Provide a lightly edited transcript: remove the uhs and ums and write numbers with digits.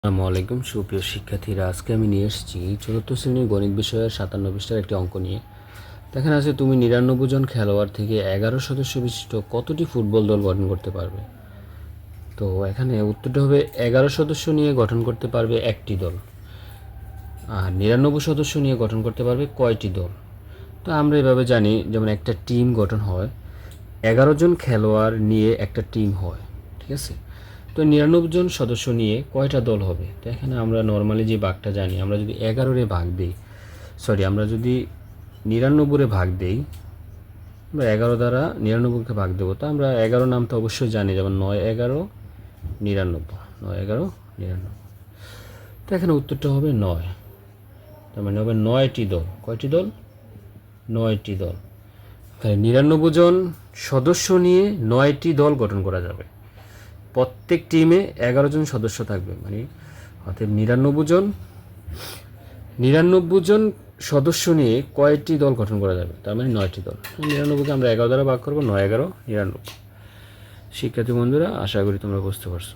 আসসালামু আলাইকুম সুপ্রিয় শিক্ষার্থীরা, আজকে আমি নিয়ে এসেছি চতুর্থ শ্রেণীর গণিত বিষয়ের 57 পৃষ্ঠার একটি অঙ্ক নিয়ে। এখানে আছে তুমি 99 জন খেলোয়াড় থেকে 11 সদস্য বিশিষ্ট কতটি ফুটবল দল গঠন করতে পারবে। তো এখানে উত্তরটা হবে 11 সদস্য নিয়ে গঠন করতে পারবে একটি দল, আর 99 সদস্য নিয়ে গঠন করতে পারবে কয়টি দল। তো আমরা এভাবে জানি, যেমন একটা টিম গঠন হয় 11 জন খেলোয়াড় নিয়ে একটা টিম হয়, ঠিক আছে। তো 99 জন সদস্য নিয়ে কয়টা দল হবে। তো এখানে আমরা নর্মালি যে ভাগটা জানি, আমরা যদি 11-রে ভাগ দিই, আমরা যদি 99-রে ভাগ দিই, আমরা 11 দ্বারা 99-কে ভাগ দেবো। তো আমরা 11 নাম তো অবশ্যই জানি, যেমন 9, 11, 99, 9, 11, 99। তো এখানে উত্তরটা হবে 9। তার মানে হবে 9টি দল। কয়টি দল? 9টি দল। তাহলে 99 জন সদস্য নিয়ে 9টি দল গঠন করা যাবে। প্রত্যেক টিমে 11 জন সদস্য থাকবে, মানে অর্থাৎ 99 জন সদস্য নিয়ে কয়টি দল গঠন করা যাবে, তার মানে 9টি দল। 99কে আমরা 11 দ্বারা ভাগ করবো, 9, 11, 99। শিক্ষার্থী বন্ধুরা, আশা করি তোমরা বুঝতে পারছো।